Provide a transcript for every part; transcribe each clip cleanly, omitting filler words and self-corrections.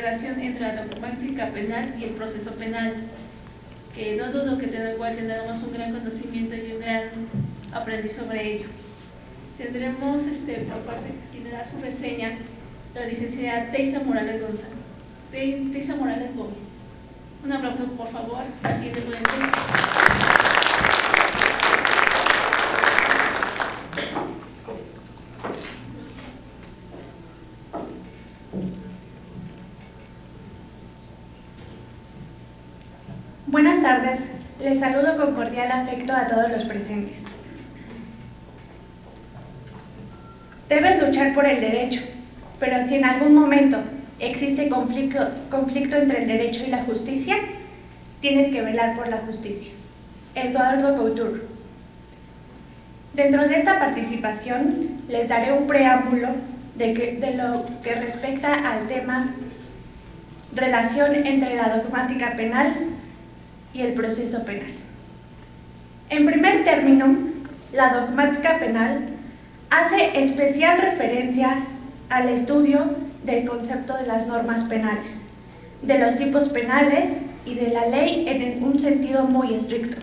relación entre la dogmática penal y el proceso penal, que no dudo que igual tendremos un gran conocimiento y un gran aprendiz sobre ello. Tendremos por parte de quien dará su reseña, la licenciada Teisa Morales Gómez. Un aplauso, por favor, a la siguiente ponente. Buenas tardes, les saludo con cordial afecto a todos los presentes. Debes luchar por el derecho, pero si en algún momento existe conflicto entre el derecho y la justicia, tienes que velar por la justicia. Eduardo Couture. Dentro de esta participación les daré un preámbulo de lo que respecta al tema relación entre la dogmática penal y el proceso penal. En primer término, la dogmática penal hace especial referencia al estudio del concepto de las normas penales, de los tipos penales y de la ley en un sentido muy estricto.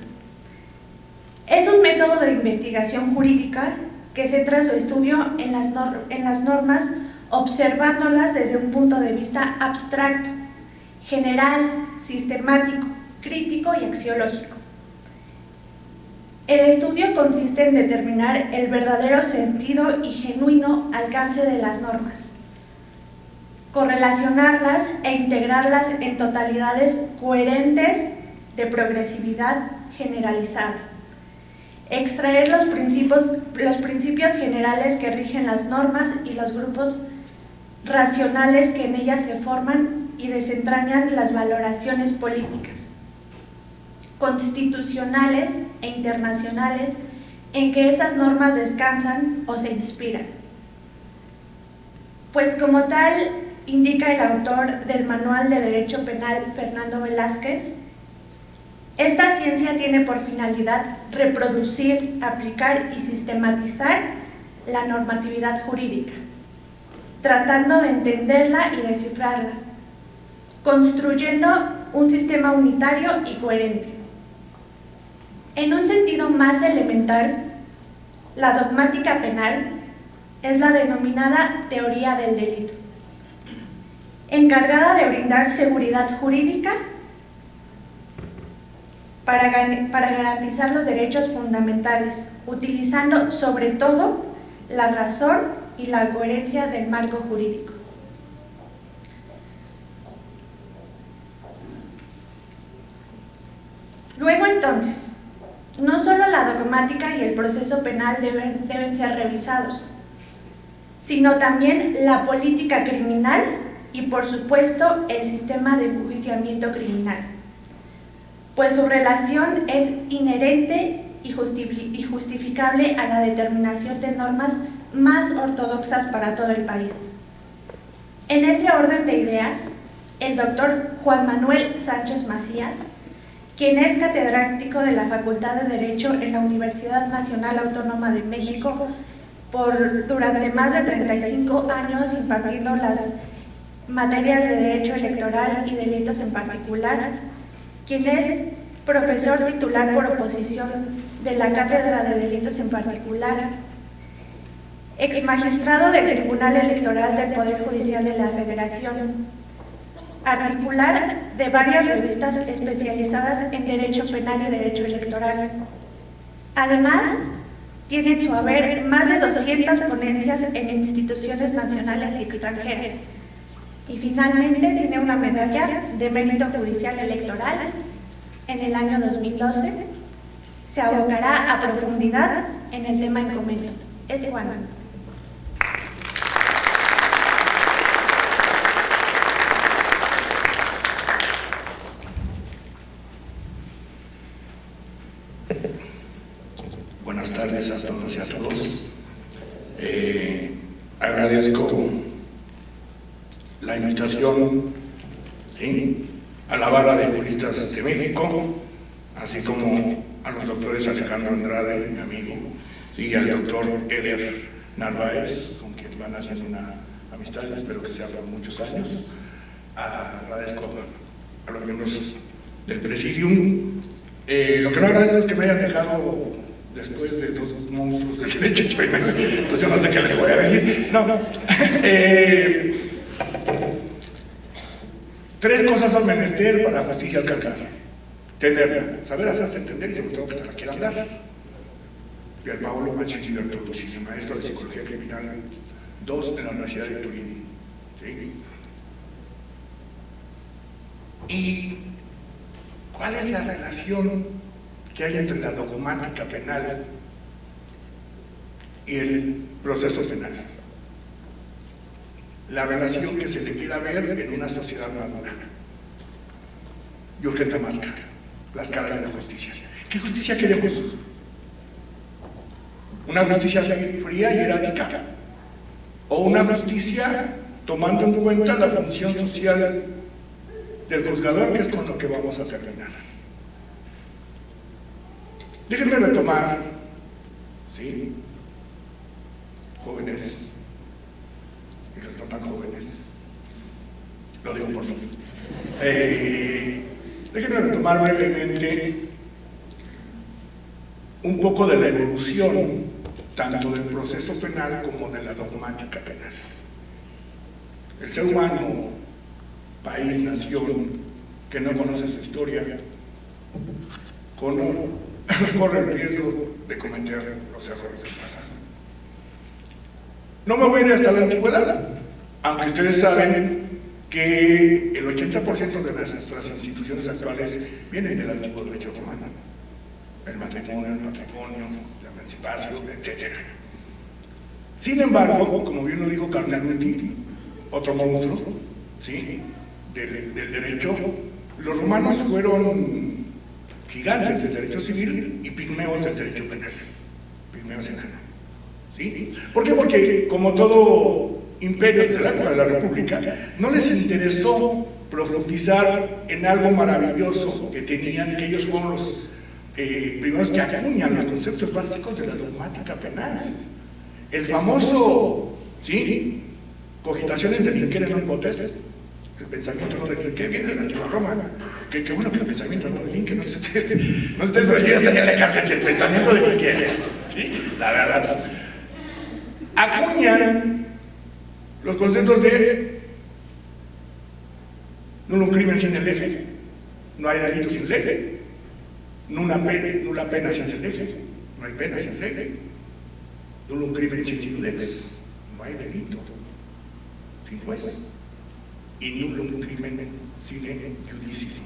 Es un método de investigación jurídica que centra su estudio en las normas, observándolas desde un punto de vista abstracto, general, sistemático, crítico y axiológico. El estudio consiste en determinar el verdadero sentido y genuino alcance de las normas, correlacionarlas e integrarlas en totalidades coherentes de progresividad generalizada, extraer los principios generales que rigen las normas y los grupos racionales que en ellas se forman y desentrañan las valoraciones políticas, constitucionales e internacionales en que esas normas descansan o se inspiran. Pues como tal indica el autor del Manual de Derecho Penal, Fernando Velázquez, esta ciencia tiene por finalidad reproducir, aplicar y sistematizar la normatividad jurídica, tratando de entenderla y descifrarla, construyendo un sistema unitario y coherente. En un sentido más elemental, la dogmática penal es la denominada teoría del delito, encargada de brindar seguridad jurídica para garantizar los derechos fundamentales, utilizando sobre todo la razón y la coherencia del marco jurídico. Luego entonces, no solo la dogmática y el proceso penal deben ser revisados, sino también la política criminal y, por supuesto, el sistema de enjuiciamiento criminal, pues su relación es inherente y justificable a la determinación de normas más ortodoxas para todo el país. En ese orden de ideas, el doctor Juan Manuel Sánchez Macías, quien es catedrático de la Facultad de Derecho en la Universidad Nacional Autónoma de México durante más de 35 años impartiendo las materias de Derecho Electoral y Delitos en particular, quien es profesor titular por oposición de la Cátedra de Delitos en particular, exmagistrado del Tribunal Electoral del Poder Judicial de la Federación, articular de varias revistas especializadas en Derecho Penal y Derecho Electoral. Además, tiene en su haber más de 200 ponencias en instituciones nacionales y extranjeras. Y finalmente tiene una medalla de mérito judicial electoral. En el año 2012 se abocará a profundidad en el tema en común. Es Juan. Buenas tardes a todos y a todos. Agradezco la invitación a la Barra de Juristas de México, así como a los doctores Alejandro Andrade, mi amigo, y al doctor Eder Narváez, con quien van a hacer una amistad, espero que sea por muchos años, a agradezco a los miembros del Presidium. Lo que no agradezco es que me hayan dejado después de 2 monstruos del derecho penal. Pues yo no sé qué les voy a decir. No. 3 cosas son menester para justicia alcanzar. Tenerla, saber hacerse entender y sobre todo que te la quieran dar. Pierpaolo Machin Bertolucci, maestro de Psicología Criminal 2 en la Universidad de Turín. ¿Sí? ¿Y cuál es la relación que hay entre la dogmática penal y el proceso penal? La relación que se quiera ver en una sociedad madura. Y urgente máscara, las caras de la justicia. ¿Qué justicia queremos? ¿Una justicia fría y hierática? ¿O una justicia tomando en cuenta la función social del juzgador, que es con lo que vamos a terminar? Déjenme retomar, ¿sí? Jóvenes, y los no tan jóvenes, lo digo por mí. Déjenme retomar brevemente un poco de la evolución tanto del proceso penal como de la dogmática penal. El ser humano, país, nación, que no conoce su historia, corre el riesgo de cometer los errores del pasado. No me voy a ir hasta la antigüedad, aunque ustedes saben que el 80% de nuestras instituciones actuales vienen del antiguo derecho romano. El matrimonio, el patrimonio, la emancipación, etc. Sin embargo, como bien lo dijo Carneluti, otro monstruo, ¿sí?, del derecho, los romanos fueron gigantes del derecho civil y pigmeos del derecho penal. Pigmeos en general. ¿Sí? ¿Por qué? Porque, como todo imperio de la época de la República, no les interesó profundizar en algo maravilloso que tenían, que ellos fueron los primeros que acuñan los conceptos básicos de la dogmática penal. El famoso, ¿sí?, cogitaciones de Linquere non potestas, el pensamiento no de Linquere viene de la antigua Roma. Qué bueno que el pensamiento no de Linquere no se esté, pero yo estaría en la cárcel, el pensamiento de Linquere. Sí, la verdad. Acuñan los conceptos de nulo crimen sin lege, no hay delito sin lege, nula pena sin lege, no hay pena sin lege, nulo crimen sin lex, no hay delito sin juez, y nulo crimen sin judicis,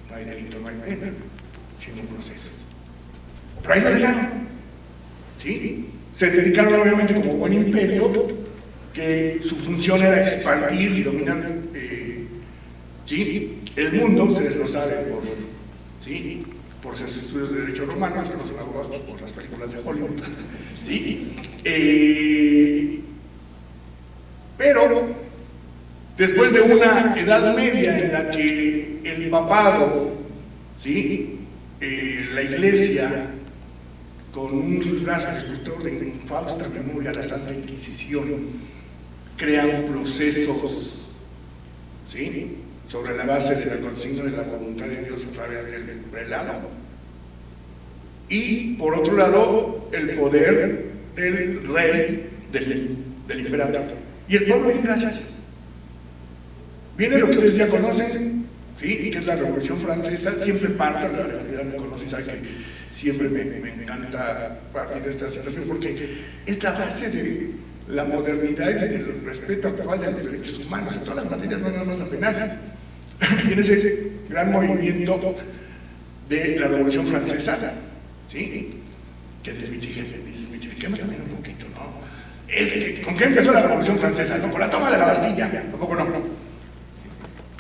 no hay delito, no hay pena sin un proceso. Pero ahí lo dejaron, ¿sí? Se dedicaron obviamente como buen imperio, que su función era expandir y dominar, ¿sí?, el mundo. Ustedes lo saben ¿sí?, por sus estudios de derecho romano, que no son abogados por las películas de Hollywood, ¿sí? Pero después de una edad media en la que el papado, ¿sí?, la iglesia, con un brazo ejecutor de infausta memoria de la Santa Inquisición, crean procesos, ¿sí?, sobre la base de la consigna de la voluntad de Dios a través del prelado. Y por otro lado, el poder del rey, del imperador. Y el pueblo dice gracias. Viene lo que ustedes ya conocen, ¿sí?, que es la Revolución Francesa. Siempre parte, la realidad me conoce y sabe que siempre me encanta partir de esta situación, porque es la base de la modernidad y del respeto actual de los derechos humanos en todas las materias, no nada más la penal. Y en ese gran movimiento de la Revolución Francesa, ¿sí?, que desmitifiquemos también un poquito, ¿no? ¿Con qué empezó la Revolución Francesa? ¿No? Con la toma de la Bastilla, tampoco no.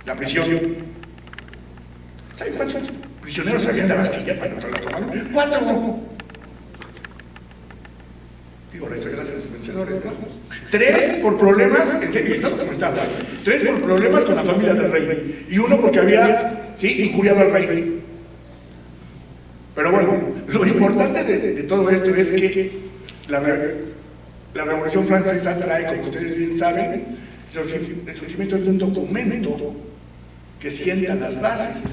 La prisión. ¿Saben cuántos prisioneros había en la Bastilla cuando la tomaron? 4. Digo, la historia de los vencedores, ¿no? 3 por problemas, en serio, está documentado. 3 por problemas con la familia del rey. Y 1 porque había, ¿sí?, injuriado al rey. Pero bueno, lo importante de todo esto es que la Revolución Francesa trae, como ustedes bien saben, el surgimiento de un documento que sientan las bases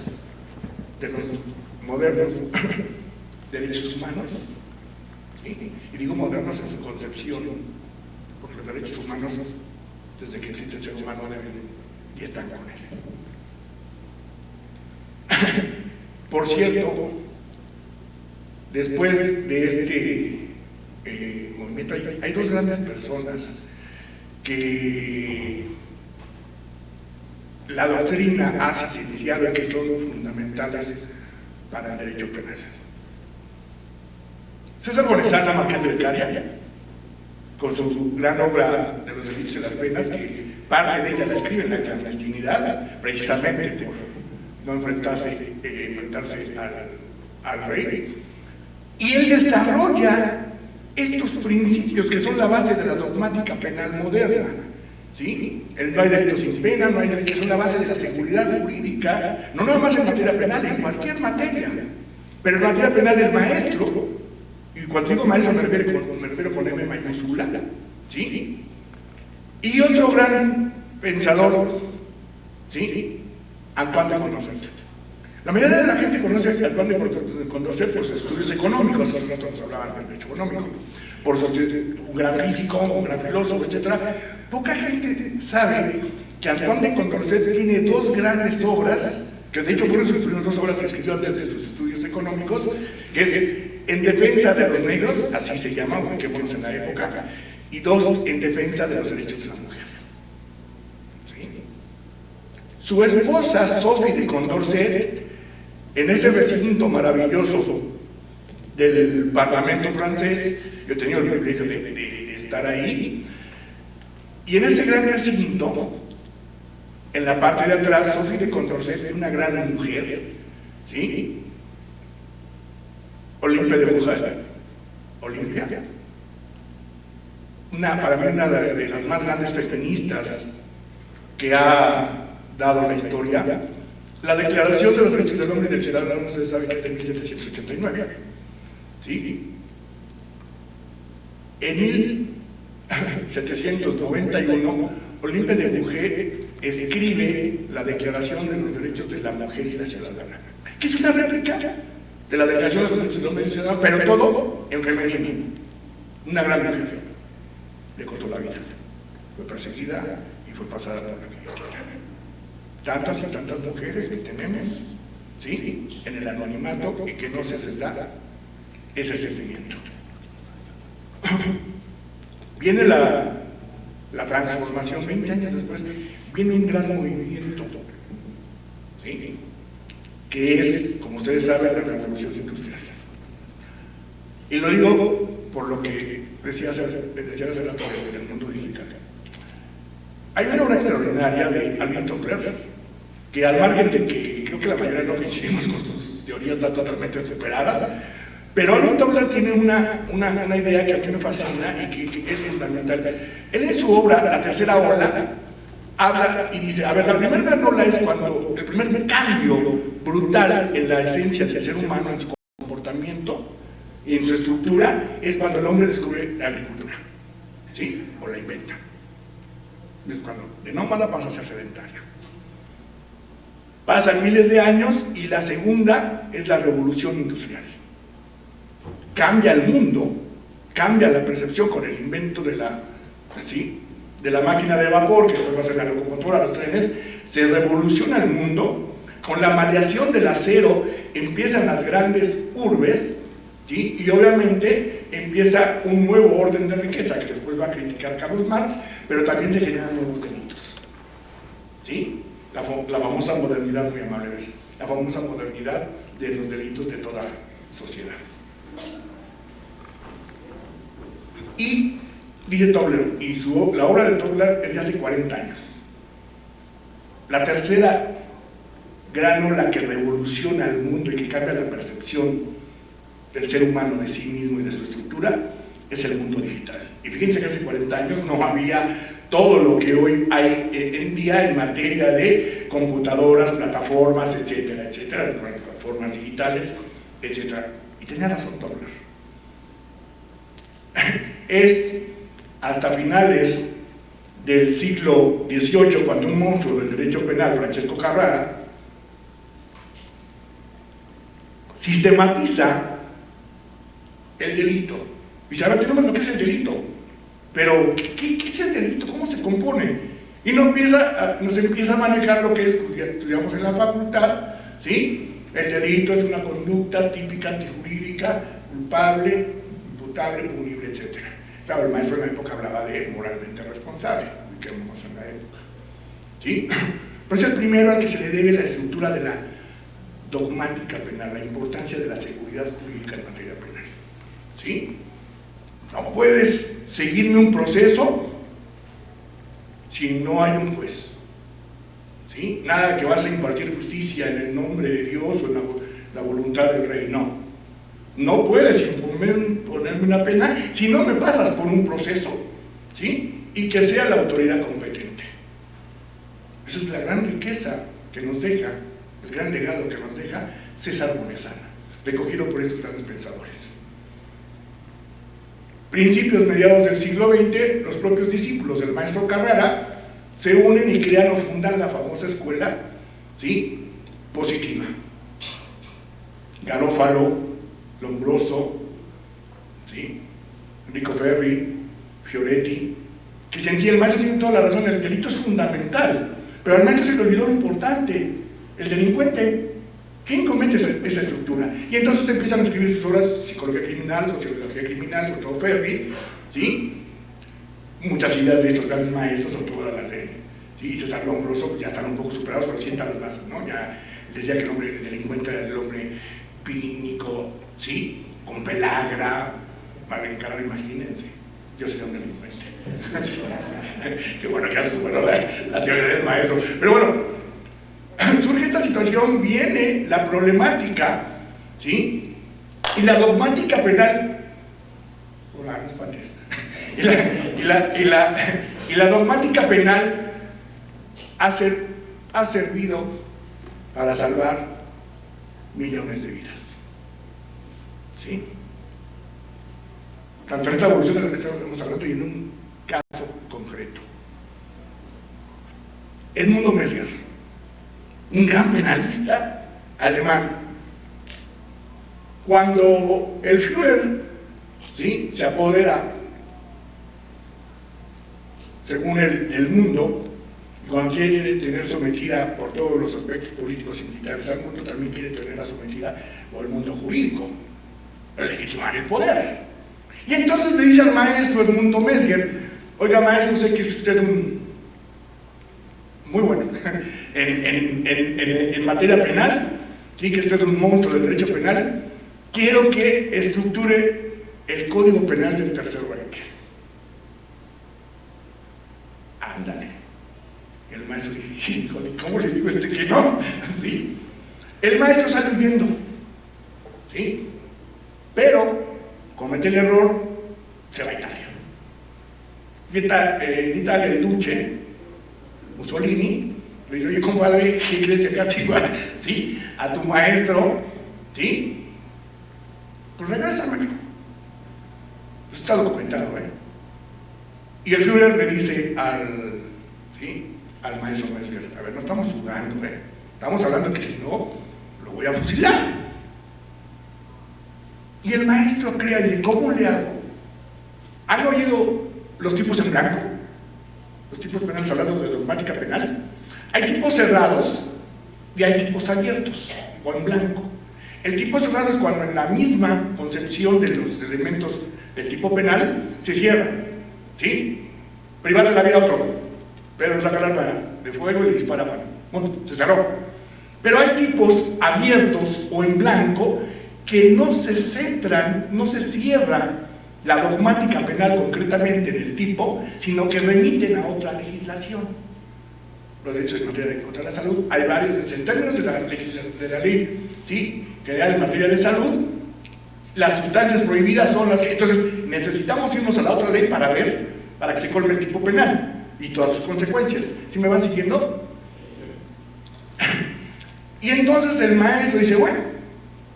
de los modernos derechos humanos, ¿sí? Y digo modernos en su concepción, porque los derechos humanos, desde que existe el ser humano, y están con él. Por cierto, después de este movimiento hay dos grandes personas que la doctrina ha sentenciado que son fundamentales para el derecho penal. César Bonesana, Marqués de Becaria, con su gran obra de los delitos y las penas, que parte de ella la escribe en la clandestinidad, precisamente por no enfrentarse al rey, y él desarrolla estos principios que son la base de la dogmática penal moderna. ¿Sí? No hay delitos sin pena, no hay delitos, son la base de la seguridad jurídica, no nada más en materia penal, en cualquier materia. Pero en materia penal el maestro, y cuando digo maestro me refiero con M mayúscula, ¿sí? Y otro gran pensador, ¿sí? Antoine de Condorcet. La mayoría de la gente conoce a Antoine de Condorcet por sus estudios económicos, hace rato nos hablaban del derecho económico, por un gran físico, un gran filósofo, etc. Poca gente sabe que Antoine de Condorcet tiene dos grandes obras, que de hecho fueron sus primeras dos obras que escribió antes de sus estudios económicos, que es En defensa de los negros, así se llama, ubiquémonos en la época, y dos, En defensa de los derechos de la mujer. ¿Sí? Su esposa, Sophie de Condorcet, en ese recinto maravilloso del Parlamento francés, yo he tenido el privilegio de estar ahí, y en ese gran recinto, en la parte de atrás, Sophie de Condorcet es una gran mujer, ¿sí? Olimpia de Gouges, Olimpia, para mí una de las más grandes feministas que ha dado la historia. La Declaración de los Derechos del Hombre y del Ciudadano, ustedes saben que es de 1789, ¿sí? En 1791, Olimpia de Gouges escribe la Declaración de los Derechos de la Mujer y la Ciudadana, que es una réplica de la Declaración de los Derechos del Hombre y del Ciudadano, pero todo en femenino. Una gran mujer, le costó la vida, fue perseguida y fue pasada por la guillotina. Tantas y tantas mujeres que tenemos, ¿sí? En el anonimato y que no se les da ese sentimiento. Viene la transformación, 20 años después, viene un gran movimiento, ¿sí? Que es, como ustedes saben, la revolución industrial. Y lo digo por lo que decía hace rato del mundo digital. Hay una obra extraordinaria de Alvin Toffler, que al margen de que creo que la mayoría no coincidimos con sus teorías totalmente superadas, pero Alvin Toffler tiene una idea que a mí me fascina y que es fundamental. Él en su obra, La Tercera Ola, habla y dice, a ver, la primera gran ola es cuando el primer cambio brutal en la esencia del ser humano, en su comportamiento y en su estructura, es cuando el hombre descubre la agricultura, ¿sí? O la inventa. Es cuando de nómada pasa a ser sedentario. Pasan miles de años y la segunda es la revolución industrial. Cambia el mundo, cambia la percepción con el invento de la máquina de vapor, que después va a ser la locomotora, los trenes. Se revoluciona el mundo, con la maleación del acero empiezan las grandes urbes, ¿sí? Y obviamente empieza un nuevo orden de riqueza, que después va a criticar Carlos Marx, pero también se generan nuevos delitos, ¿sí? La famosa modernidad, muy amable, la famosa modernidad de los delitos de toda sociedad. Y dice Toffler, y la obra de Toffler es de hace 40 años. La tercera gran ola que revoluciona el mundo y que cambia la percepción del ser humano de sí mismo y de su estructura es el mundo digital. Y fíjense que hace 40 años no había todo lo que hoy hay en día en materia de computadoras, plataformas, etcétera, etcétera, plataformas digitales, etcétera. Y tenía razón Toffler. Es hasta finales del siglo XVIII, cuando un monstruo del derecho penal, Francesco Carrara, sistematiza el delito. Y sabe, tenemos lo que es el delito. Pero, ¿qué es el delito? ¿Cómo se compone? Y nos empieza a manejar lo que estudiamos en la facultad, ¿sí? El delito es una conducta típica antijurídica, culpable, imputable, punible, etc. Claro, el maestro en la época hablaba de moralmente responsable, ubiquémonos en la época, ¿sí? Pero es el primero al que se le debe la estructura de la dogmática penal, la importancia de la seguridad jurídica en materia penal, ¿sí? No puedes seguirme un proceso si no hay un juez, ¿sí? Nada que vas a impartir justicia en el nombre de Dios o en la voluntad del rey, no. No puedes ponerme una pena si no me pasas por un proceso, ¿sí? Y que sea la autoridad competente. Esa es la gran riqueza que nos deja, el gran legado que nos deja César Monesana, recogido por estos grandes pensadores. Principios mediados del siglo XX, los propios discípulos del maestro Carrara se unen y crean o fundan la famosa escuela, ¿sí?, positiva. Garofalo, Lombroso, ¿sí?, Enrico Ferri, Fioretti, que si el maestro tiene toda la razón, el delito es fundamental, pero al maestro se le olvidó lo importante, el delincuente. ¿Quién comete esa estructura? Y entonces empiezan a escribir sus obras, psicología criminal, sociología criminal, sobre todo Ferri, ¿sí? Muchas ideas de estos grandes maestros, sobre todo las de, ¿sí?, César Lombroso, pues ya están un poco superados, pero sientan las bases, ¿no? Ya decía que el hombre delincuente era el hombre pilínico, ¿sí?, con pelagra, para encarar, imagínense, yo sería un delincuente. Qué bueno que hace, bueno, la teoría del maestro. Pero bueno, surge esta situación, viene la problemática, ¿sí?, y la dogmática penal. Hola, no espantes. Y la dogmática penal ha servido para salvar millones de vidas, ¿sí? Tanto en esta evolución de la que estamos hablando y en un caso concreto. Edmundo Mesger, un gran penalista alemán, cuando el Führer, ¿sí?, se apodera, según el mundo, cuando quiere tener sometida por todos los aspectos políticos y militares al mundo, también quiere tenerla sometida por el mundo jurídico, legitimar el poder. Y entonces le dice al maestro Edmundo Mesger: oiga, maestro, sé que es usted muy bueno en materia penal, sí, que usted es un monstruo del derecho penal, quiero que estructure el Código Penal del Tercer Reich. Ándale. Y el maestro dijo: híjole, ¿cómo le digo que no? Sí. El maestro sale huyendo, ¿sí? Pero comete el error, se va a Italia. Y en Italia el duce Mussolini le dice: oye, compadre, ¿qué iglesia cativa? ¿Sí? A tu maestro, ¿sí? Pues regresa a México. Eso está documentado, ¿eh? Y el Führer le dice al maestro Mesger: a ver, no estamos jugando, ¿eh? Estamos hablando que si no, lo voy a fusilar. Y el maestro crea y dice: ¿cómo le hago? ¿Han oído los tipos en blanco? Los tipos penales, hablando de dogmática penal. Hay tipos cerrados y hay tipos abiertos o en blanco. El tipo cerrado es cuando en la misma concepción de los elementos del tipo penal se cierra, ¿sí? Privarle la vida a otro, pero le saca el arma de fuego y le dispara, bueno, se cerró. Pero hay tipos abiertos o en blanco que no se centran, no se cierra la dogmática penal concretamente en el tipo, sino que remiten a otra legislación. Los derechos en materia contra la salud, hay varios, en términos de la ley, ¿sí?, que hay en materia de salud, las sustancias prohibidas son las que, entonces necesitamos irnos a la otra ley para que se colme el tipo penal y todas sus consecuencias. ¿Sí me van siguiendo? Y entonces el maestro dice: bueno,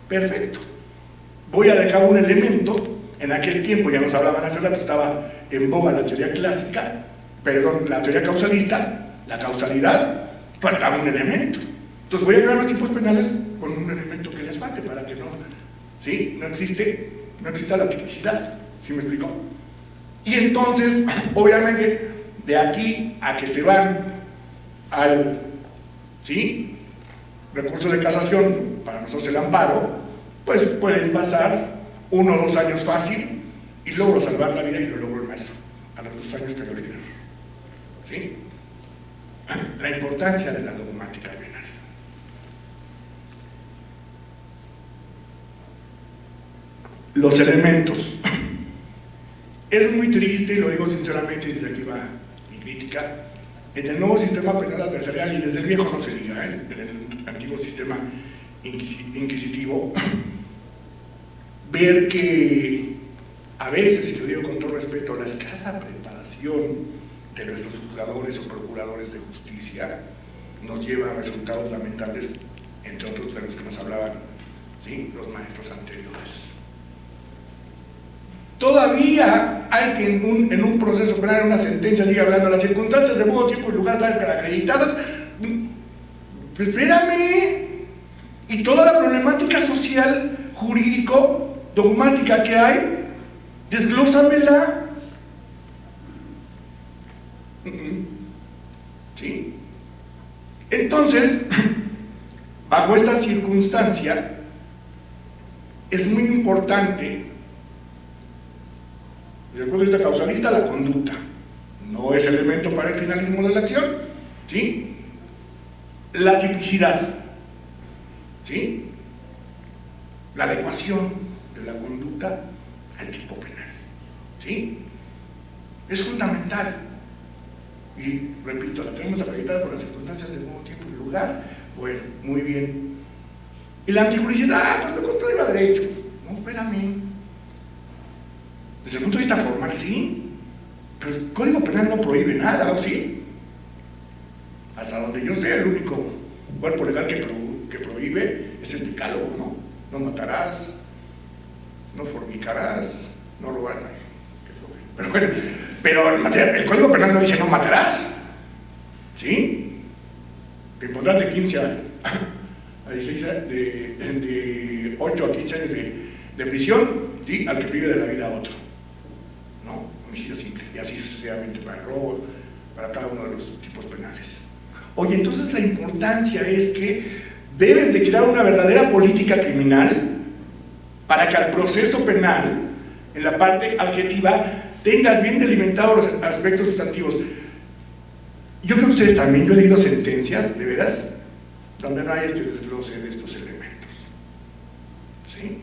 perfecto, voy a dejar un elemento. En aquel tiempo, ya nos hablaban hace rato, estaba en boga la teoría clásica, perdón, la teoría causalista, la causalidad, faltaba un elemento. Entonces voy a crear los tipos penales con un elemento que les falte para que no, ¿sí? No exista la tipicidad, ¿sí me explico? Y entonces, obviamente, de aquí a que se van al, ¿sí?, recurso de casación, para nosotros el amparo, pues pueden pasar 1 o 2 años fácil y logro salvar la vida y lo logro el maestro. A los 2 años tengo libre. ¿Sí? La importancia de la dogmática penal. Los elementos. Eso es muy triste y lo digo sinceramente, y desde aquí va mi crítica. En el nuevo sistema penal adversarial, y desde el viejo no se diga, en el antiguo sistema inquisitivo, ver que a veces, y lo digo con todo respeto, la escasa preparación de nuestros juzgadores o procuradores de justicia nos lleva a resultados lamentables, entre otros de los que nos hablaban, ¿sí?, los maestros anteriores. Todavía hay que en un proceso penal, en una sentencia, sigue hablando de las circunstancias de modo, tiempo y lugar están acreditadas. Pues espérame, y toda la problemática social, jurídico, dogmática que hay, desglósamela. ¿Sí? Entonces, bajo esta circunstancia, es muy importante, desde el punto de vista causalista, la conducta. No es elemento para el finalismo de la acción. ¿Sí? La tipicidad. ¿Sí? La adecuación de la conducta al tipo penal. ¿Sí? Es fundamental. Y repito, la tenemos acreditada por las circunstancias de modo, tiempo y lugar. Bueno, muy bien. Y la antijuricidad, pues lo contrario a derecho. No, espérame. Desde el punto de vista formal, sí, pero el Código Penal no prohíbe nada, ¿o sí? Hasta donde yo sé, el único cuerpo legal que prohíbe es el decálogo, ¿no? No matarás, no fornicarás, no robarás. Pero bueno, pero el Código Penal no dice no matarás, ¿sí? Te impondrás de 15 a 16, de 8 a 15 años de prisión, ¿sí?, al que prive de la vida a otro. ¿No? Homicidio simple, y así sucesivamente para el robo, para cada uno de los tipos penales. Oye, entonces la importancia es que debes de crear una verdadera política criminal para que al proceso penal, en la parte adjetiva, tengas bien delimitados los aspectos sustantivos. Yo creo que ustedes también, yo he leído sentencias, de veras, donde no hay este desglose de estos elementos. ¿Sí?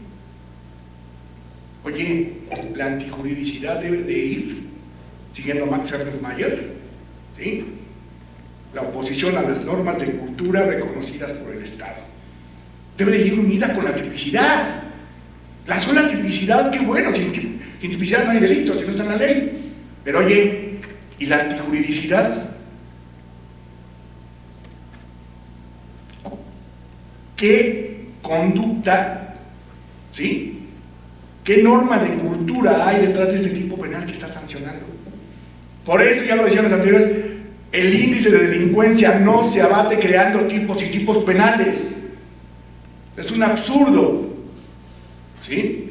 Oye, la antijuridicidad debe de ir siguiendo a Max Ernst Mayr, ¿sí?, la oposición a las normas de cultura reconocidas por el Estado. Debe de ir unida con la tipicidad. La sola tipicidad, qué bueno, sin tipicidad no hay delito, si no está en la ley. Pero oye, ¿y la antijuridicidad? ¿Qué conducta, sí?, qué norma de cultura hay detrás de este tipo penal que está sancionando? Por eso, ya lo decían los anteriores, el índice de delincuencia no se abate creando tipos y tipos penales. Es un absurdo. ¿Sí?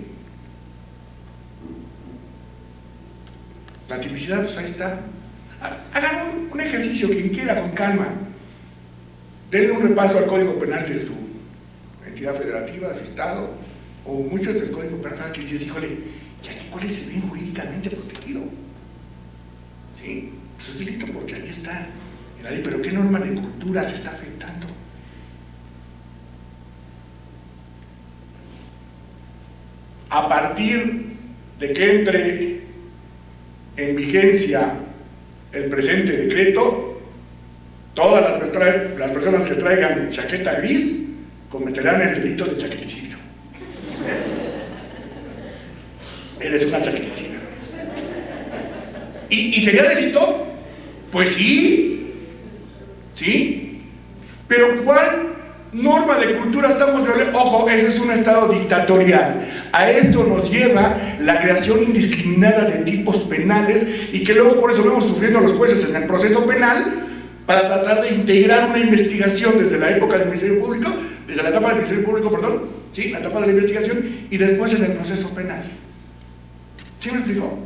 La tipicidad, pues ahí está. Hagan un ejercicio, quien quiera, con calma. Denle un repaso al Código Penal de su entidad federativa, de su estado, o muchos del Código Penal que dices, híjole, ¿y aquí cuál es el bien jurídicamente protegido? ¿Sí? Pues es delito porque ahí está en la ley, pero ¿qué norma de cultura se está afectando? A partir de que entre en vigencia el presente decreto, todas las personas que traigan chaqueta gris cometerán el delito de chaqueticidio. Eres una chaqueticida. ¿Y sería delito? Pues sí, ¿sí? Pero ¿cuál norma de cultura estamos violando. Ojo, ese es un estado dictatorial. A esto nos lleva la creación indiscriminada de tipos penales y que luego por eso vemos sufriendo a los jueces en el proceso penal para tratar de integrar una investigación desde la época del Ministerio Público, desde la etapa del Ministerio Público, perdón, ¿sí? La etapa de la investigación y después en el proceso penal. ¿Sí me explicó?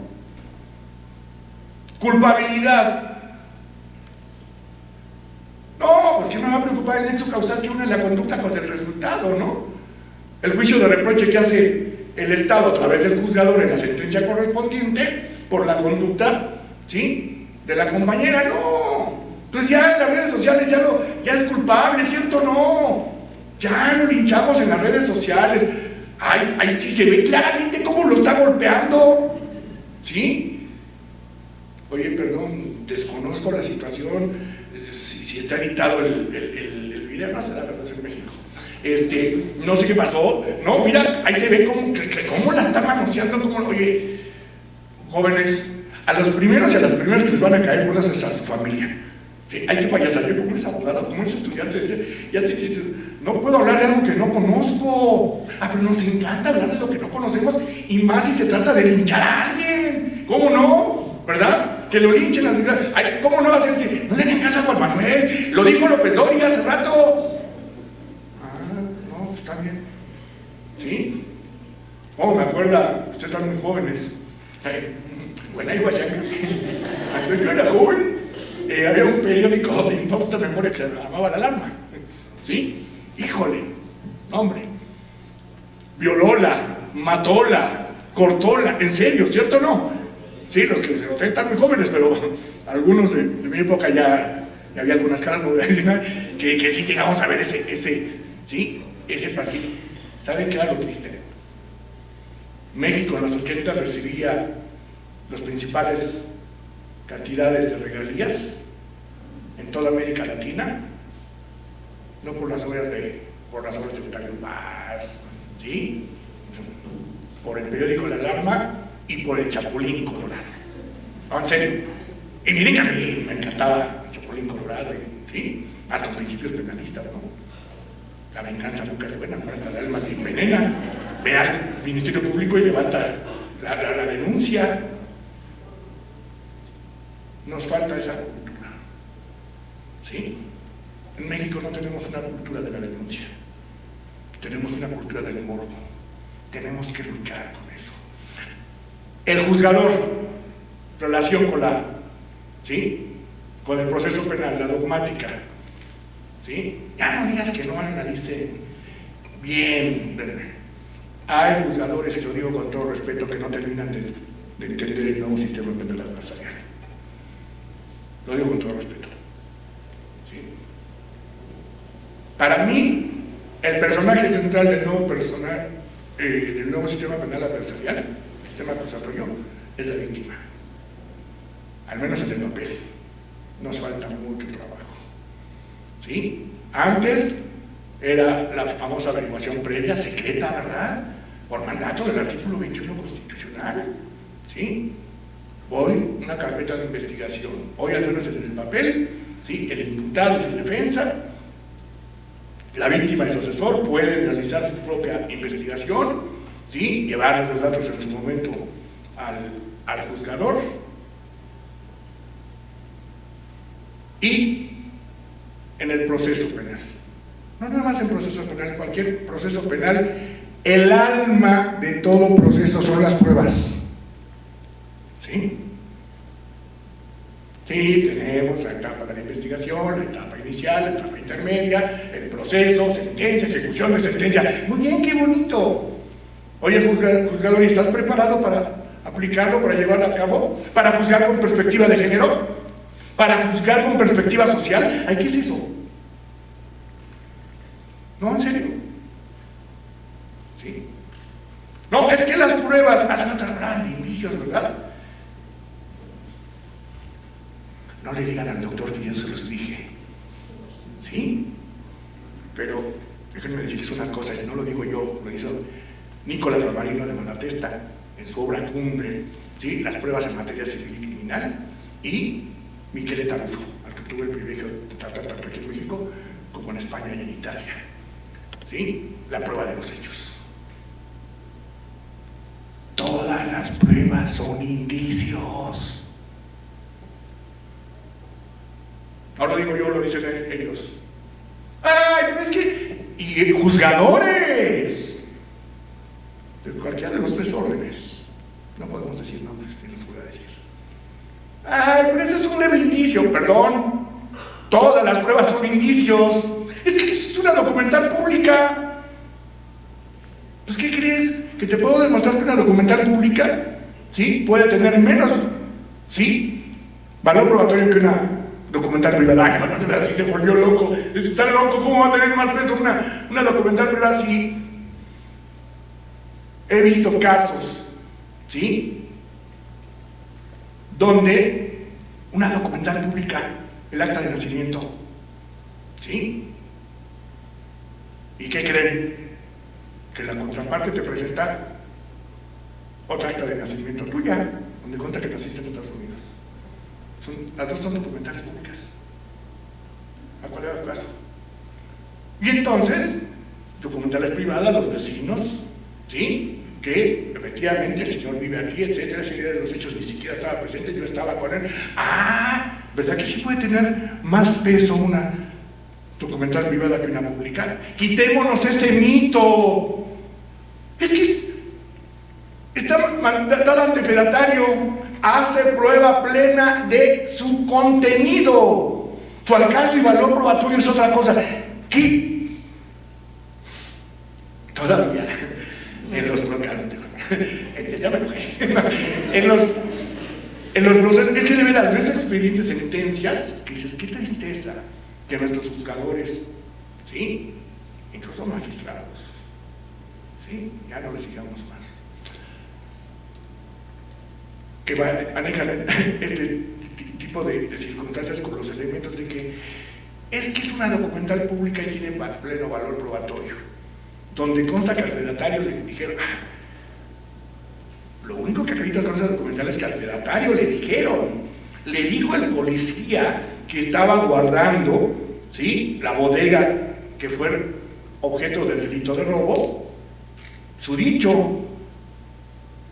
Culpabilidad. No, pues que me va a preocupar el nexo causal que une la conducta con el resultado, ¿no? El juicio de reproche que hace el Estado a través del juzgador en la sentencia correspondiente por la conducta, ¿sí?, de la compañera, no. Entonces ya en las redes sociales ya es culpable, ¿cierto? No. Ya lo linchamos en las redes sociales. Ahí sí se ve claramente cómo lo está golpeando, ¿sí? Oye, perdón, desconozco la situación. Si está editado el video, no será verdad en México. No sé qué pasó. No, mira, ahí se ve cómo la está manoseando, oye, jóvenes, a los primeros y a las primeras que les van a caer bolas es a su familia. ¿Sí? Hay que payasar, yo como eres abogado, como eres estudiante, no puedo hablar de algo que no conozco. Pero nos encanta hablar de lo que no conocemos, y más si se trata de linchar a alguien. ¿Cómo no? ¿Verdad? Que lo linchen. Ay, ¿cómo no va a ser? No le den caso a Juan Manuel, lo dijo López Dóriga hace rato. No, pues está bien. ¿Sí? Me acuerda, ustedes están muy jóvenes. Bueno, ahí cuando yo era joven, había un periódico de imposta memoria que se llamaba La Alarma. ¿Sí? Híjole, hombre, violóla, matóla, cortóla, en serio, ¿cierto o no? Sí, los que ustedes están muy jóvenes, pero algunos de mi época ya había algunas caras que sí llegamos a ver ese pasquín. ¿Saben qué era lo triste? México en los 80 recibía las principales cantidades de regalías en toda América Latina, no por las obras de Octavio Paz, ¿sí? Por el periódico La Alarma y por el Chapulín Colorado. No, en serio. Y miren que a mí me encantaba el Chapulín Colorado, ¿sí? Hasta los principios penalistas, ¿no? La venganza nunca es buena, muerta el alma te envenena. Ve al Ministerio Público y levanta la denuncia. Nos falta esa cultura, ¿sí? En México no tenemos una cultura de la denuncia, tenemos una cultura del morbo. Tenemos que luchar con eso. El juzgador, relación con con el proceso penal, la dogmática, ¿sí? Ya no digas que no analicen bien. Hay juzgadores, y lo digo con todo respeto, que no terminan de entender el nuevo sistema penal adversarial. Lo digo con todo respeto. ¿Sí? Para mí, el personaje central del nuevo sistema penal adversarial, el sistema acusatorio, es la víctima. Al menos en el papel. Nos falta mucho trabajo. ¿Sí? Antes era la famosa averiguación previa, secreta, ¿verdad? Por mandato del artículo 21 constitucional. ¿Sí? Hoy, una carpeta de investigación. Hoy, al menos en el papel, ¿sí? El imputado y su defensa, la víctima y su asesor pueden realizar su propia investigación, ¿sí? Llevar los datos en su momento al juzgador y en el proceso penal. No nada más en procesos penales, cualquier proceso penal, el alma de todo proceso son las pruebas. ¿Sí? Sí, tenemos la etapa de la investigación, la etapa inicial, la etapa intermedia, el proceso, sentencia, ejecución de sentencia. Muy bien, qué bonito. Oye, juzgador, ¿y estás preparado para aplicarlo, para llevarlo a cabo? ¿Para juzgar con perspectiva de género? ¿Para juzgar con perspectiva social? Ay, ¿qué es eso? No, en serio. ¿Sí? No, es que las pruebas hacen otra gran indicios, ¿verdad? No le digan al doctor que yo se los dije. ¿Sí? Pero déjenme decirles unas cosas, no lo digo yo, lo hizo Nicolás Ramalino de Malatesta en su obra Cumbre, ¿sí? Las pruebas en materia civil y criminal, y Michele Tarufo, al que tuve el privilegio de tratar tanto aquí en México como en España y en Italia. ¿sí?, la prueba de los hechos. Todas las pruebas son indicios. Ahora digo yo, lo dicen ellos. ¡Ay, es que! Y juzgadores de cualquiera de los tres órdenes. No podemos decir nombres, ni los voy a decir. ¡Ay, pero ese es un leve indicio! Perdón. Todas las pruebas son indicios. Es que es una documental pública. Pues, ¿qué crees? ¿Que te puedo demostrar que una documental pública, sí, puede tener menos, sí, valor probatorio que una documental privada? Ay, así se volvió loco. Está loco, ¿cómo va a tener más peso una documental privada? Sí. He visto casos, ¿sí?, donde una documental pública, el acta de nacimiento, ¿sí? ¿Y qué creen? Que la contraparte te presenta otra acta de nacimiento tuya, donde consta que naciste en Estados Unidos. Las dos son documentales públicas. ¿A cuál era el caso? Y entonces, documentales privadas, los vecinos, ¿sí?, que efectivamente el señor vive aquí, etcétera, serie de los hechos ni siquiera estaba presente, yo estaba con él. Ah, ¿verdad que sí puede tener más peso una documental privada que una pública? Quitémonos ese mito. Es que está dado ante fedatario, hace prueba plena de su contenido. Su alcance y valor probatorio es otra cosa. ¿Qué? Todavía en los ya me enojé. en los procesos, es que de veras ves expedientes, sentencias, que dices, qué tristeza que nuestros juzgadores, ¿sí?, incluso magistrados, ¿sí?, ya no les sigamos más, que manejan este tipo de circunstancias con los elementos de que es una documental pública y tiene pleno valor probatorio, donde consta que al fedatario le dijeron, lo único que acreditas con esa documental es que al fedatario le dijeron, le dijo el policía que estaba guardando, ¿sí?, la bodega que fue objeto del delito de robo, su dicho,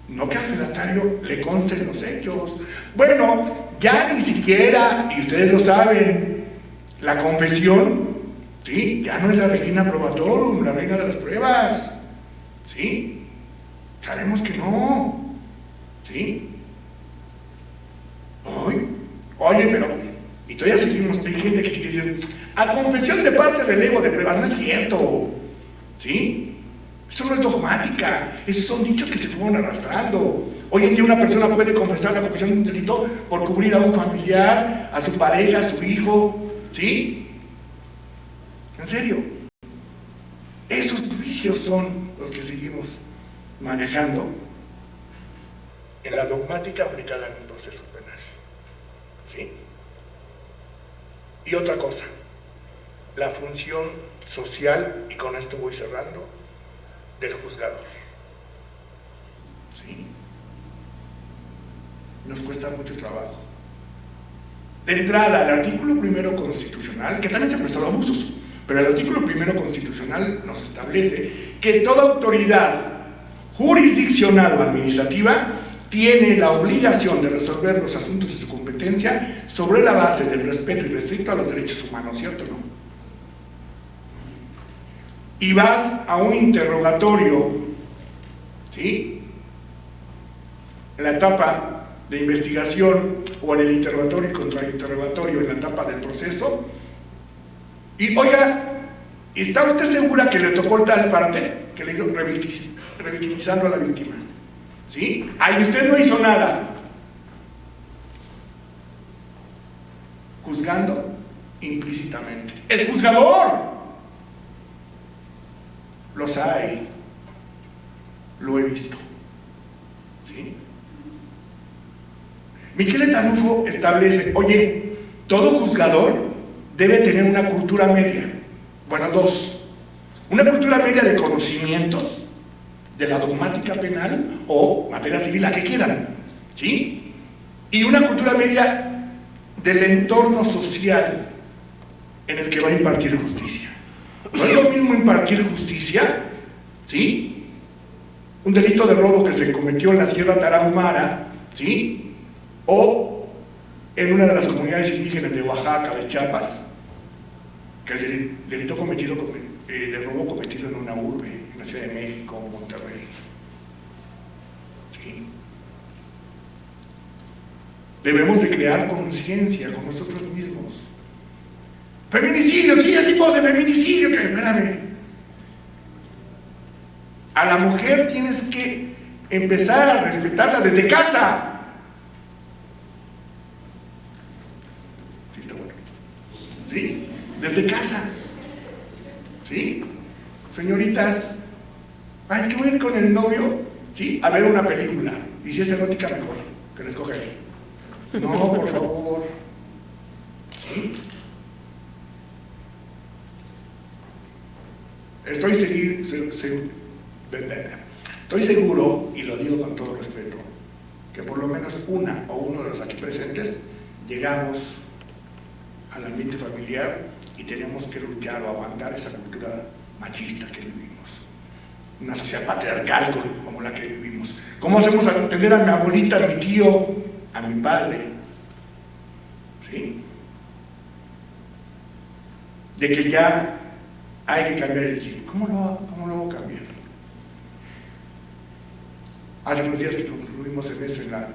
no que al fedatario le consten los hechos. Bueno, ya ni siquiera, y ustedes lo saben, la confesión, ¿sí?, ya no es la regina probatorum, la reina de las pruebas, ¿sí? Sabemos que no, ¿sí? Oye, pero, y todavía seguimos, hay gente que sigue diciendo, a confesión de parte relevo de pruebas, no es cierto, ¿sí? Eso no es dogmática, esos son dichos que se fueron arrastrando. Hoy en día una persona puede confesar la confesión de un delito por cubrir a un familiar, a su pareja, a su hijo, ¿sí? En serio, esos juicios son los que seguimos manejando en la dogmática aplicada en un proceso penal, ¿sí? Y otra cosa, la función social, y con esto voy cerrando, del juzgador, ¿sí? Nos cuesta mucho trabajo. De entrada, el artículo 1 constitucional, que también se prestó a abusos, pero el artículo 1 constitucional nos establece que toda autoridad jurisdiccional o administrativa tiene la obligación de resolver los asuntos de su competencia sobre la base del respeto irrestricto a los derechos humanos, ¿cierto o no? Y vas a un interrogatorio, ¿sí?, en la etapa de investigación o en el interrogatorio y contrainterrogatorio en la etapa del proceso, y oiga, ¿está usted segura que le tocó tal parte que le hizo revictimizando a la víctima? ¿Sí? Ahí usted no hizo nada. Juzgando implícitamente. El juzgador. Los hay. Lo he visto. ¿Sí? Michele Tanufo establece, oye, todo juzgador debe tener una cultura media. Bueno, dos. Una cultura media de conocimientos de la dogmática penal o materia civil, la que quieran, ¿sí? Y una cultura media del entorno social en el que va a impartir justicia. No es lo mismo mismo impartir justicia, ¿sí? Un delito de robo que se cometió en la Sierra Tarahumara, ¿sí? O en una de las comunidades indígenas de Oaxaca, de Chiapas, que el delito cometido de robo cometido en una urbe, en la Ciudad de México o Monterrey. ¿Sí? Debemos de crear conciencia con nosotros mismos. Feminicidio, sí, el tipo de feminicidio, que espérame. A la mujer tienes que empezar a respetarla desde casa. ¿Sí está bueno? ¿Sí? Desde casa. ¿Sí? Señoritas, es que voy a ir con el novio, ¿sí? A ver una película. Y si es erótica, mejor, que la escoge él. No, por favor. ¿Sí? Estoy seguro, y lo digo con todo respeto, que por lo menos una o uno de los aquí presentes llegamos al ambiente familiar y tenemos que luchar o aguantar esa cultura machista que vivimos. Una sociedad patriarcal como la que vivimos. ¿Cómo hacemos a entender a mi abuelita, a mi tío, a mi padre? ¿Sí? De que ya hay que cambiar el chip. ¿Cómo lo hago cambiar? Hace unos días que concluimos en eso en la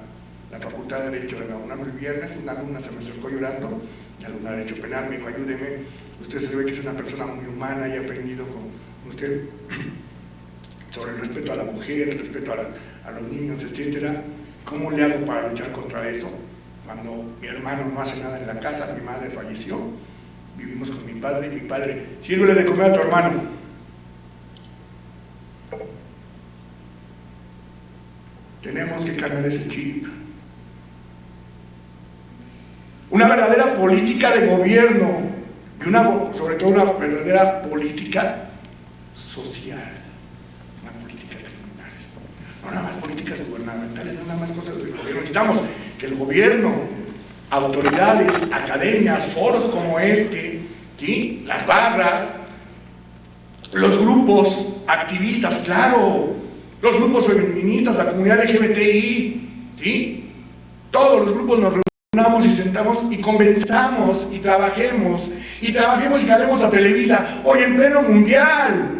Facultad de Derecho de la UNAM el viernes, una alumna se me acercó llorando, la alumna de Derecho Penal me dijo, ayúdeme, usted se ve que es una persona muy humana y ha aprendido con usted sobre el respeto a la mujer, el respeto a los niños, etcétera. ¿Cómo le hago para luchar contra eso? Cuando mi hermano no hace nada en la casa, mi madre falleció, vivimos con mi padre y mi padre, sírvele de comer a tu hermano. Tenemos que cambiar ese chip. Una verdadera política de gobierno y sobre todo una verdadera política social, una política criminal. No nada más políticas gubernamentales, no nada más cosas del gobierno. Necesitamos que el gobierno, autoridades, academias, foros como este, ¿sí? Las barras, los grupos activistas, claro, los grupos feministas, la comunidad LGBTI, ¿sí? Todos los grupos nos reunamos y sentamos y conversamos y trabajemos y ganemos a Televisa. Hoy en pleno mundial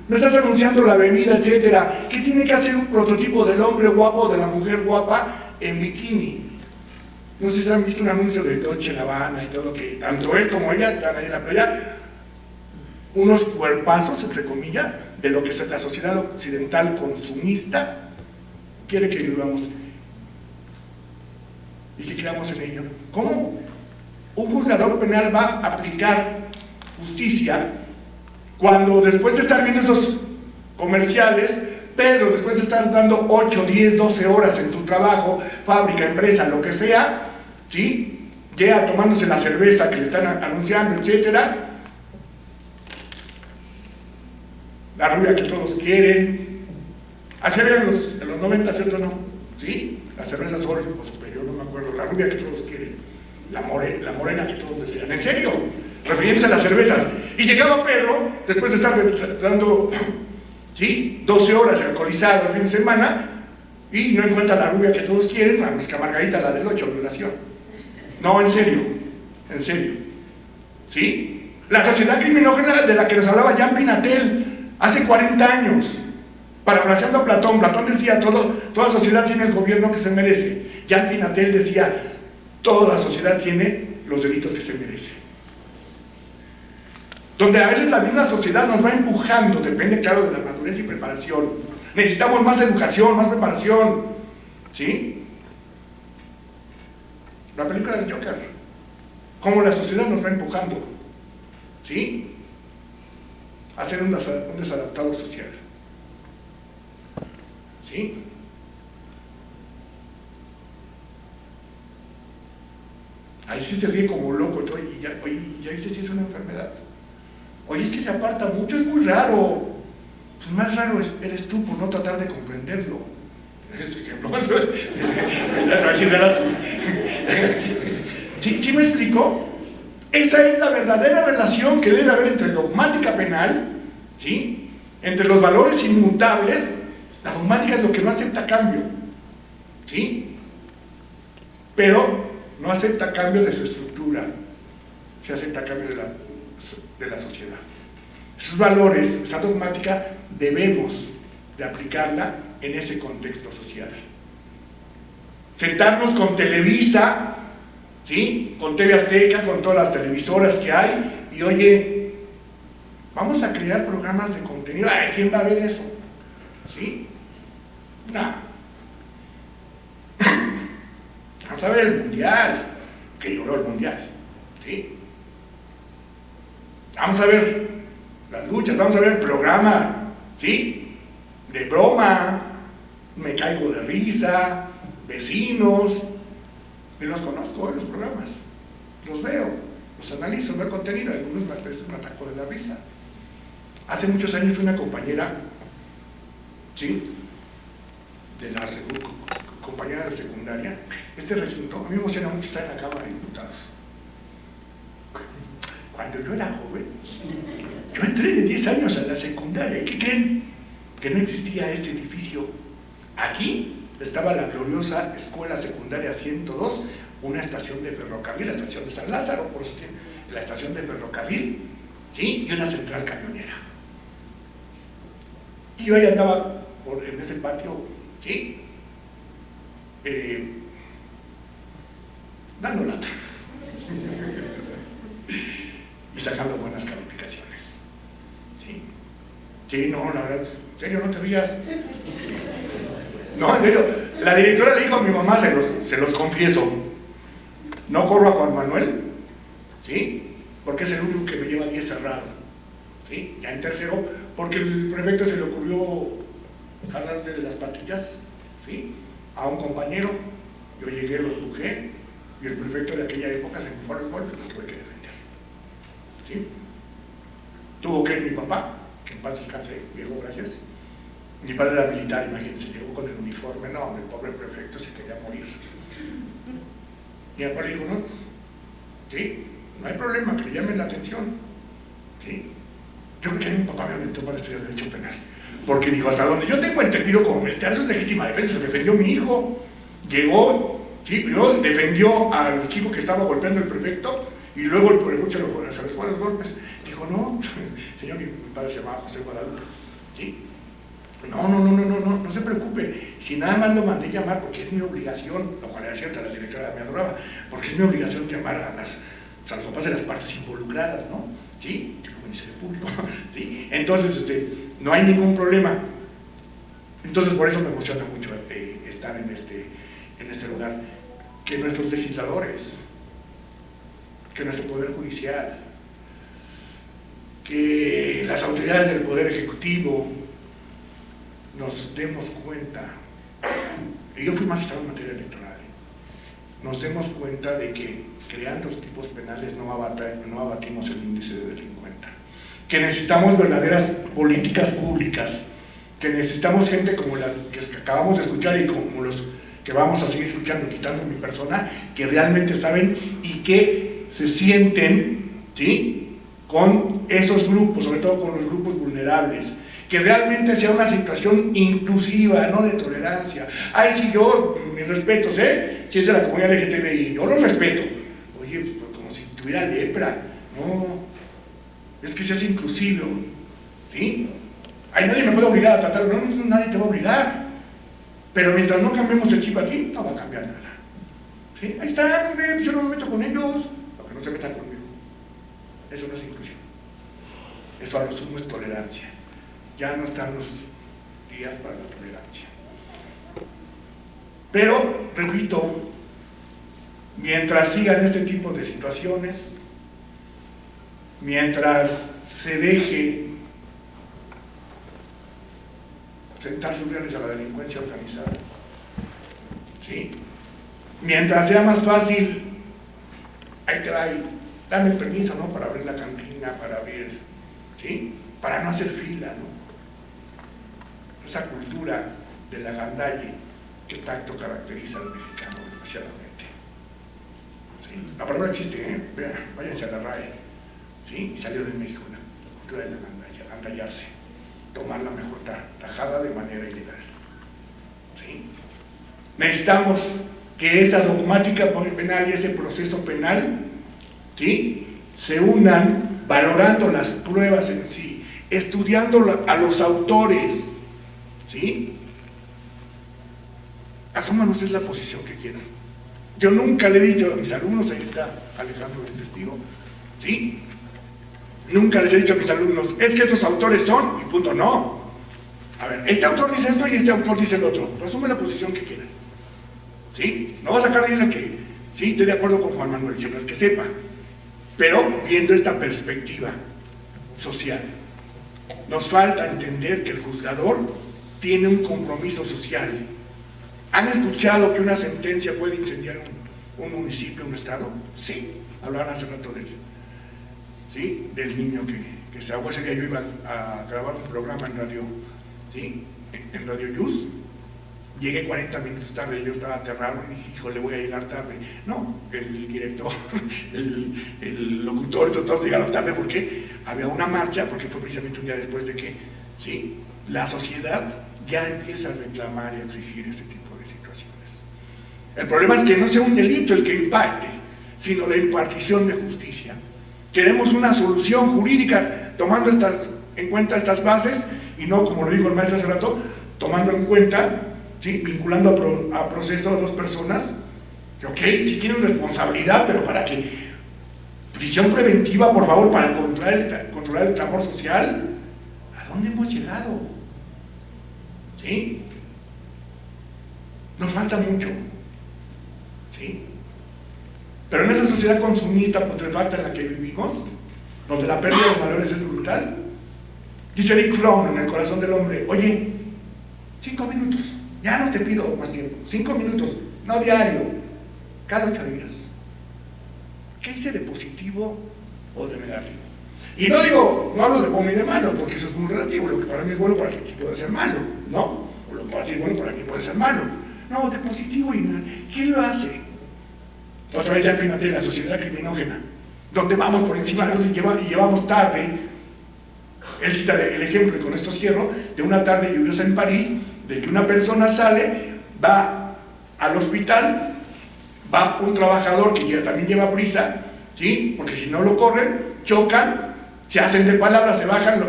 me estás anunciando la bebida, etcétera. ¿Qué tiene que hacer un prototipo del hombre guapo o de la mujer guapa en bikini? No sé si han visto un anuncio de Dolce & Gabbana y todo, que tanto él como ella están ahí en la playa, unos cuerpazos, entre comillas, de lo que la sociedad occidental consumista quiere que vivamos y que creamos en ello. ¿Cómo un juzgador penal va a aplicar justicia cuando después de estar viendo esos comerciales, pero después de estar dando 8, 10, 12 horas en tu trabajo, fábrica, empresa, lo que sea, ¿sí? Llega tomándose la cerveza que le están anunciando, etcétera, la rubia que todos quieren, así era en los 90, ¿cierto o no? ¿Sí? La cerveza Sol o Superior, no me acuerdo, la rubia que todos quieren, la morena que todos desean, ¿en serio? Refiriéndose a las cervezas. Y llegaba Pedro, después de estar dando, ¿sí? 12 horas alcoholizado el fin de semana, y no encuentra la rubia que todos quieren, más que a Margarita, la del 8, violación. No, en serio, ¿sí? La sociedad criminógena de la que nos hablaba Jean Pinatel hace 40 años, parafraseando a Platón. Platón decía, toda sociedad tiene el gobierno que se merece. Jean Pinatel decía, toda sociedad tiene los delitos que se merece. Donde a veces la misma sociedad nos va empujando, depende claro de la madurez y preparación. Necesitamos más educación, más preparación, ¿sí? La película del Joker, cómo la sociedad nos va empujando, ¿sí? A ser un desadaptado social, ¿sí? Ahí sí se ríe como loco, y ya dice si es una enfermedad. Oye, es que se aparta mucho, es muy raro. Pues más raro eres tú por no tratar de comprenderlo. Ese ejemplo. ¿Sí me explico? Esa es la verdadera relación que debe haber entre dogmática penal, ¿sí? Entre los valores inmutables, la dogmática es lo que no acepta cambio, ¿sí? Pero no acepta cambio de su estructura, se acepta cambio de la sociedad. Esos valores, esa dogmática, debemos de aplicarla en ese contexto social. Sentarnos con Televisa, ¿sí? Con TV Azteca, con todas las televisoras que hay, y oye, vamos a crear programas de contenido. Ay, ¿quién va a ver eso? ¿Sí? No. Vamos a ver el Mundial, que lloró el Mundial, ¿sí? Vamos a ver las luchas, vamos a ver el programa, ¿sí? De broma, me caigo de risa, vecinos, y los conozco, los programas, los veo, los analizo, veo el contenido, algunos me ataco de la risa. Hace muchos años una compañera, ¿sí? De la compañera de secundaria, resultó, a mí me emociona mucho estar en la Cámara de Diputados. Cuando yo era joven, yo entré de 10 años a la secundaria. ¿Qué creen? Que no existía este edificio. Aquí estaba la gloriosa Escuela Secundaria 102, una estación de ferrocarril, la estación de San Lázaro, por eso la estación de ferrocarril, ¿sí? Y una central camionera. Y yo ahí andaba en ese patio, ¿sí? Dando lata. Y sacando buenas calificaciones. ¿Sí? Sí, no, la verdad, en serio, no te rías. No, en serio, la directora le dijo a mi mamá, se los confieso, no corro a Juan Manuel, ¿sí? Porque es el único que me lleva 10 cerrado, ¿sí? Ya en tercero, porque el prefecto se le ocurrió jalarle de las patillas, ¿sí? A un compañero, yo llegué, lo empujé, y el prefecto de aquella época se me fue a los golpes, lo tuve que defender, ¿sí? Tuvo que ir mi papá, que en paz descanse, viejo, gracias. Mi padre era militar, imagínense, llegó con el uniforme, no, el pobre prefecto se quería morir. Y mi papá le dijo, no, ¿sí? No hay problema, que le llamen la atención, ¿sí? Yo creo que mi papá me orientó para estudiar Derecho Penal, porque dijo, hasta donde yo tengo entendido como militar es legítima defensa, se defendió mi hijo, llegó, ¿sí? Primero defendió al chico que estaba golpeando el prefecto, y luego el prefecto se les fue a los golpes. Dijo, no, señor, mi padre se llamaba José Guadalupe, ¿sí? No se preocupe, si nada más lo mandé llamar porque es mi obligación, lo cual era cierto, la directora me adoraba, porque es mi obligación llamar a los papás de las partes involucradas, ¿no? ¿Sí? Tipo Ministerio Público, ¿sí? Entonces, no hay ningún problema. Entonces, por eso me emociona mucho estar en este lugar, que nuestros legisladores, que nuestro Poder Judicial, que las autoridades del Poder Ejecutivo nos demos cuenta, y yo fui magistrado en materia electoral, nos demos cuenta de que creando los tipos penales no abatimos el índice de delincuencia, que necesitamos verdaderas políticas públicas, que necesitamos gente como la que acabamos de escuchar y como los que vamos a seguir escuchando, quitando mi persona, que realmente saben y que se sienten, ¿sí?, con esos grupos, sobre todo con los grupos vulnerables, que realmente sea una situación inclusiva, no de tolerancia. Ay, sí, yo, mis respetos, si es de la comunidad LGTBI, yo los respeto. Oye, pues como si tuviera lepra, no, es que seas inclusivo, ¿sí? Ay, nadie me puede obligar a tratar, no, nadie te va a obligar, pero mientras no cambiemos el chip aquí, no va a cambiar nada, ¿sí? Ahí está, hombre, yo no me meto con ellos, lo que no se metan conmigo, eso no es inclusión, eso a lo sumo es tolerancia. Ya no están los días para la tolerancia. Pero, repito, mientras sigan este tipo de situaciones, mientras se deje sentar sus reales a la delincuencia organizada, ¿sí?, mientras sea más fácil, ahí te va, dame el permiso, ¿no?, para abrir la cantina, para abrir, ¿sí?, para no hacer fila, ¿no? Esa cultura de la gandalle que tanto caracteriza al mexicano, desgraciadamente. ¿Sí? La palabra chiste, váyanse a la RAE, ¿sí? Y salió de México la cultura de la gandalle. La apantallarse, tomar la mejor tajada de manera ilegal. ¿Sí? Necesitamos que esa dogmática penal y ese proceso penal, ¿sí?, se unan valorando las pruebas en sí, estudiando a los autores, ¿sí? Asúmanos es la posición que quieran. Yo nunca le he dicho a mis alumnos, ahí está Alejandro el testigo, ¿sí? Nunca les he dicho a mis alumnos, es que estos autores son, y punto, no. A ver, este autor dice esto y este autor dice el otro. Resume la posición que quieran, ¿sí? No va a sacar 10 el que, sí, estoy de acuerdo con Juan Manuel, sino el que sepa, pero viendo esta perspectiva social. Nos falta entender que el juzgador tiene un compromiso social. ¿Han escuchado que una sentencia puede incendiar un municipio, un estado? Sí, hablaron hace rato de él. ¿Sí? Del niño que se ahogó. Ese día yo iba a grabar un programa en radio, ¿sí?, en Radio Yus. Llegué 40 minutos tarde, yo estaba aterrado y dije, híjole, voy a llegar tarde. No, el director, el locutor, todos llegaron tarde porque había una marcha, porque fue precisamente un día después de que, ¿sí?, la sociedad ya empieza a reclamar y a exigir ese tipo de situaciones. El problema es que no sea un delito el que impacte, sino la impartición de justicia. Queremos una solución jurídica tomando en cuenta estas bases y no, como lo dijo el maestro hace rato, tomando en cuenta, ¿sí?, vinculando a proceso a dos personas que, ok, sí tienen responsabilidad, pero ¿para qué? Prisión preventiva, por favor, para controlar el clamor social. ¿A dónde hemos llegado? ¿Sí? Nos falta mucho. ¿Sí? Pero en esa sociedad consumista putrefacta en la que vivimos, donde la pérdida de los valores es brutal, dice Eric Fromm en El corazón del hombre, oye, 5 minutos, ya no te pido más tiempo, 5 minutos, no diario, cada 8 días. ¿Qué hice de positivo o de negativo? Y no digo, no hablo de bueno y de malo, porque eso es muy relativo. Lo que para mí es bueno, para ti puede ser malo, ¿no? O lo que para ti es bueno, para mí puede ser malo. No, de positivo y negativo. ¿Quién lo hace? Otra vez ya primatea la sociedad criminógena, donde vamos por encima de otros y llevamos tarde. Él cita el ejemplo, y con esto cierro, de una tarde lluviosa en París, de que una persona sale, va al hospital, va un trabajador que también lleva prisa, ¿sí?, porque si no lo corren, chocan, se hacen de palabras, se bajan,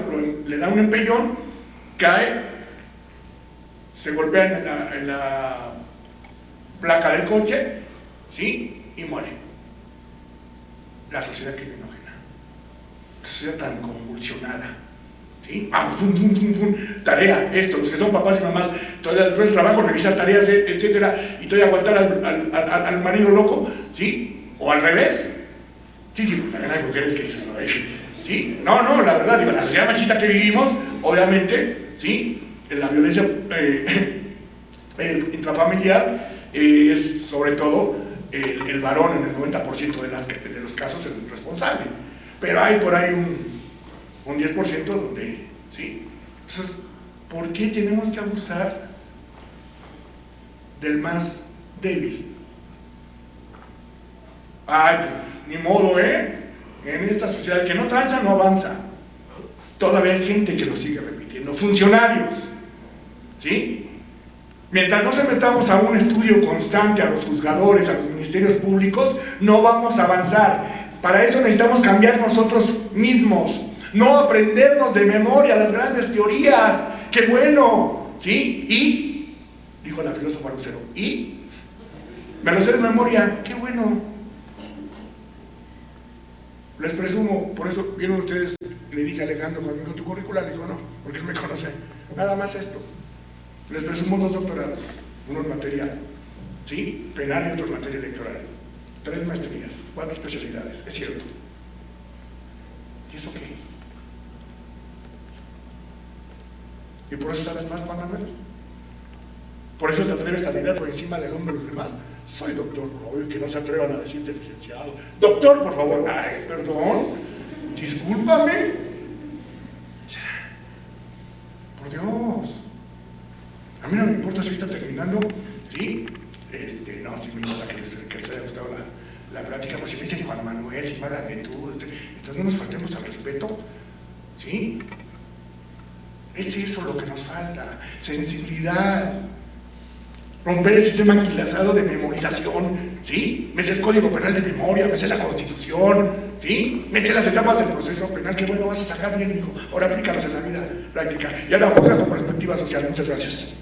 le dan un empellón, cae, se golpea en la placa del coche, ¿sí?, y muere. La sociedad criminógena, la sociedad tan convulsionada, ¿sí? Vamos, tarea, esto, los que son papás y mamás, todavía después del trabajo, revisar tareas, etcétera, y todavía aguantar al marido loco, ¿sí? O al revés. Sí, también hay mujeres que dicen, ¿sí? No, la verdad, digo, la sociedad machista que vivimos, obviamente, ¿sí?, la violencia intrafamiliar es sobre todo el varón en el 90% de los casos el responsable, pero hay por ahí un 10% donde, ¿sí? Entonces, ¿por qué tenemos que abusar del más débil? Ay, pues, ni modo, ¿eh? En esta sociedad que no tranza, no avanza. Todavía hay gente que lo sigue repitiendo, funcionarios, ¿sí? Mientras no metamos a un estudio constante a los juzgadores, a los ministerios públicos, no vamos a avanzar. Para eso necesitamos cambiar nosotros mismos, no aprendernos de memoria las grandes teorías. ¡Qué bueno! ¿Sí? Y, dijo la filósofa Lucero, ¿y? Me lo sé de memoria, ¡qué bueno! Les presumo, por eso vieron ustedes, le dije a Alejandro cuando me dijo tu currícula, le dijo no, porque él me conoce, nada más esto. Les presumo 2 doctorados, uno en materia, ¿sí?, penal y otro en materia electoral, 3 maestrías, 4 especialidades, es cierto. ¿Y eso qué? ¿Y por eso sabes más, Juan Manuel? ¿Por eso te atreves a mirar por encima del hombre de los demás? Soy doctor, no, que no se atrevan a decirte licenciado. Doctor, por favor. Ay, perdón, discúlpame. Por Dios. A mí no me importa si está terminando, ¿sí? No, si me importa que les haya gustado la plática, pues si me dices Juan Manuel, si me hablan de tú, entonces no nos faltemos al respeto, ¿sí? Es eso lo que nos falta, sensibilidad. Romper el sistema anquilosado de memorización, ¿sí? Me sé el Código Penal de memoria, me sé la Constitución, ¿sí? Me sé las etapas del proceso penal, que bueno, vas a sacar bien, hijo. Ahora aplícalos en la vida práctica. Y ahora juzga con perspectiva social. Muchas gracias.